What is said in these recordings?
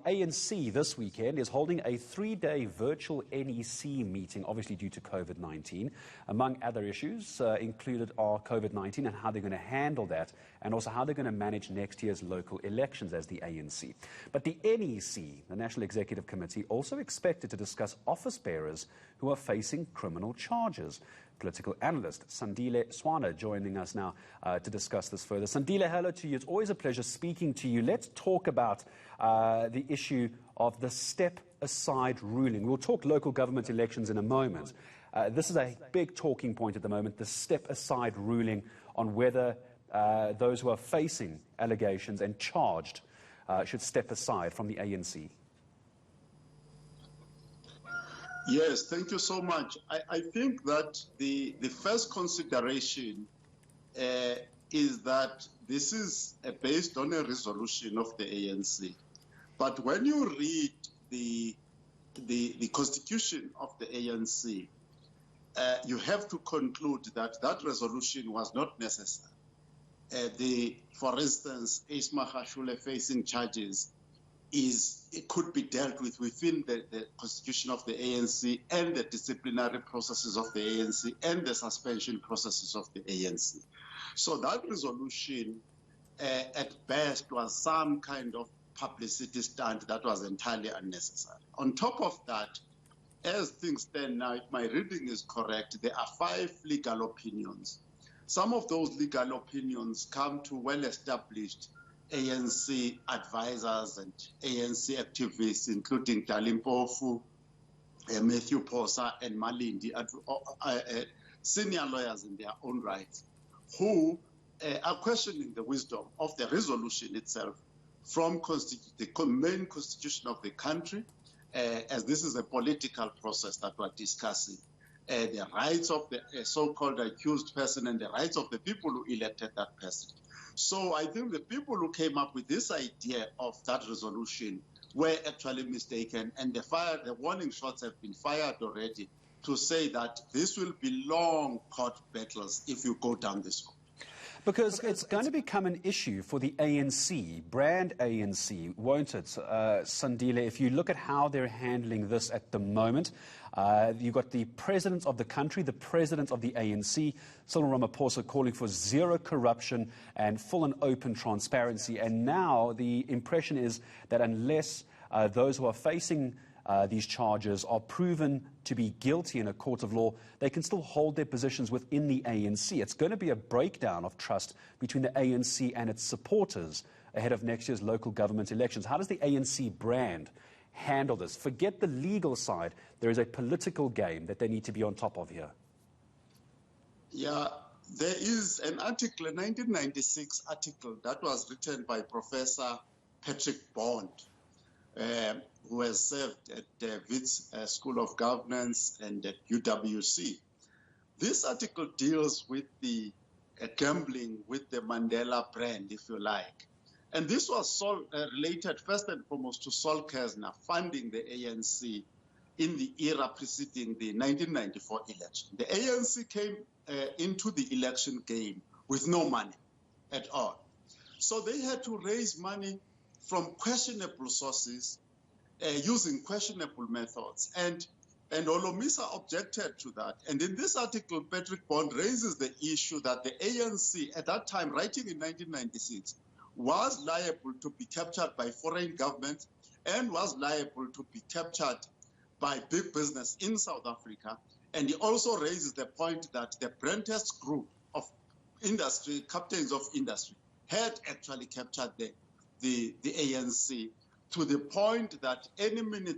ANC this weekend is holding a 3-day virtual NEC meeting, obviously due to COVID-19. Among other issues included are COVID-19 and how they're going to handle that, and also how they're going to manage next year's local elections as the ANC. But the NEC, the National Executive Committee, also expected to discuss office bearers who are facing criminal charges. Political analyst Sandile Swana joining us now to discuss this further. Sandile, hello to you. It's always a pleasure speaking to you. Let's talk about the issue of the step-aside ruling. We'll talk local government elections in a moment. This is a big talking point at the moment, the step-aside ruling on whether those who are facing allegations and charged should step aside from the ANC. Yes, thank you so much. I think that the first consideration is that this is based on a resolution of the ANC. But when you read the constitution of the ANC, you have to conclude that that resolution was not necessary. For instance, Isma Hashule facing charges it could be dealt with within the constitution of the ANC and the disciplinary processes of the ANC and the suspension processes of the ANC. So that resolution, at best, was some kind of publicity stunt that was entirely unnecessary. On top of that, as things stand now, if my reading is correct, there are 5 legal opinions. Some of those legal opinions come to well-established ANC advisors and ANC activists, including Dalimpofu, Matthew Posa, and Malindi, senior lawyers in their own rights, who are questioning the wisdom of the resolution itself from the main constitution of the country, as this is a political process that we're discussing, the rights of the so-called accused person and the rights of the people who elected that person. So I think the people who came up with this idea of that resolution were actually mistaken, and the warning shots have been fired already to say that this will be long court battles if you go down this road. Because it's going to become an issue for the ANC, brand ANC, won't it, Sandile? If you look at how they're handling this at the moment, you've got the president of the country, the president of the ANC, Cyril Ramaphosa, calling for zero corruption and full and open transparency. And now the impression is that unless those who are facing these charges are proven to be guilty in a court of law, they can still hold their positions within the ANC. It's going to be a breakdown of trust between the ANC and its supporters ahead of next year's local government elections. How does the ANC brand handle this? Forget the legal side. There is a political game that they need to be on top of here. Yeah, there is an article, a 1996 article that was written by Professor Patrick Bond, who has served at the Wits School of Governance and at UWC. This article deals with the gambling with the Mandela brand, if you like. And this was related first and foremost to Sol Kerzner funding the ANC in the era preceding the 1994 election. The ANC came into the election game with no money at all. So they had to raise money from questionable sources, using questionable methods. And Olomisa objected to that. And in this article, Patrick Bond raises the issue that the ANC, at that time, writing in 1996, was liable to be captured by foreign governments and was liable to be captured by big business in South Africa. And he also raises the point that the Brentest group of industry, captains of industry, had actually captured the ANC, to the point that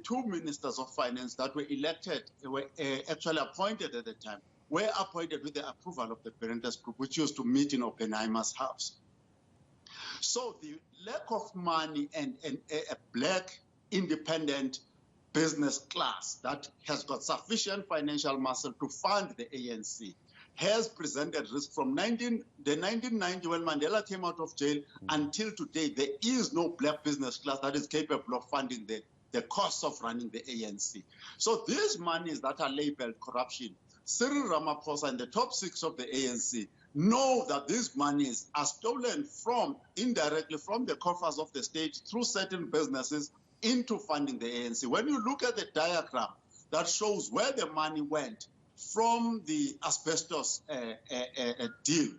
two ministers of finance that were elected, were actually appointed at the time, were appointed with the approval of the Brentest group, which used to meet in Oppenheimer's house. So the lack of money and a black independent business class that has got sufficient financial muscle to fund the ANC has presented risk from the 1990 when Mandela came out of jail until today. There is no black business class that is capable of funding the costs of running the ANC. So these monies that are labeled corruption, Cyril Ramaphosa and the top 6 of the ANC know that these monies are stolen indirectly from the coffers of the state through certain businesses into funding the ANC. When you look at the diagram that shows where the money went from the asbestos deal,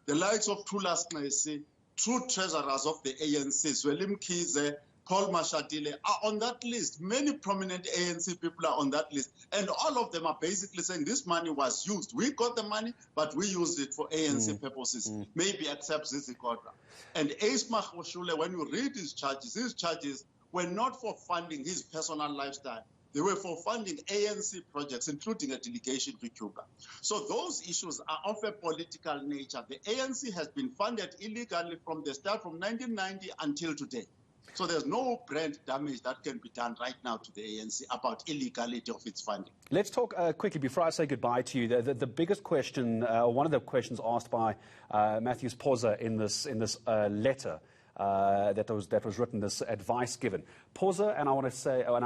the likes of Thulas Nxesi, true treasurers of the ANC, Zweli Mkhize, Paul Mashatile are on that list. Many prominent ANC people are on that list. And all of them are basically saying this money was used. We got the money, but we used it for ANC purposes, maybe except Zizi Kodra. And Ace Mahoshule, when you read his charges were not for funding his personal lifestyle. They were for funding ANC projects, including a delegation to Cuba. So those issues are of a political nature. The ANC has been funded illegally from the start, from 1990 until today. So there's no brand damage that can be done right now to the ANC about illegality of its funding. Let's talk quickly, before I say goodbye to you, the biggest question, one of the questions asked by Matthews Poza in this letter that was written, this advice given. Poza, and I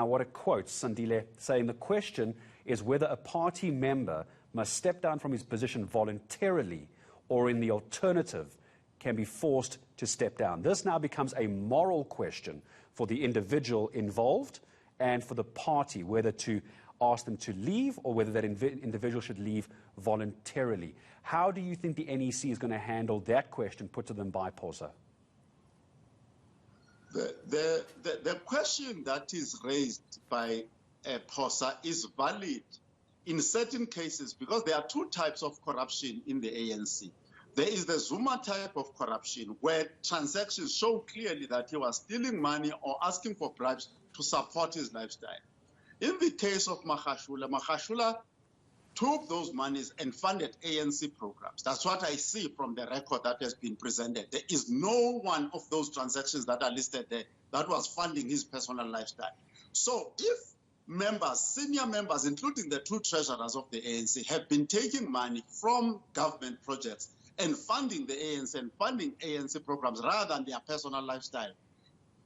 want to quote Sandile, saying the question is whether a party member must step down from his position voluntarily or in the alternative can be forced to step down. This now becomes a moral question for the individual involved and for the party, whether to ask them to leave or whether that individual should leave voluntarily. How do you think the NEC is going to handle that question put to them by Poza? The question that is raised by Poza is valid in certain cases because there are two types of corruption in the ANC. There is the Zuma type of corruption where transactions show clearly that he was stealing money or asking for bribes to support his lifestyle. In the case of Magashule took those monies and funded ANC programs. That's what I see from the record that has been presented. There is no one of those transactions that are listed there that was funding his personal lifestyle. So if members, senior members, including the two treasurers of the ANC, have been taking money from government projects and funding the ANC and funding ANC programs rather than their personal lifestyle,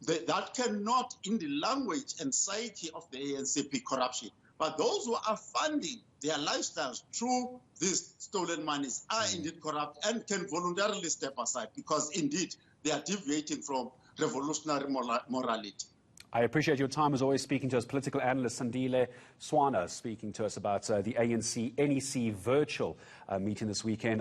that cannot, in the language and psyche of the ANC, be corruption. But those who are funding their lifestyles through these stolen monies are indeed corrupt and can voluntarily step aside because indeed they are deviating from revolutionary morality. I appreciate your time as always speaking to us. Political analyst Sandile Swana speaking to us about the ANC NEC virtual meeting this weekend.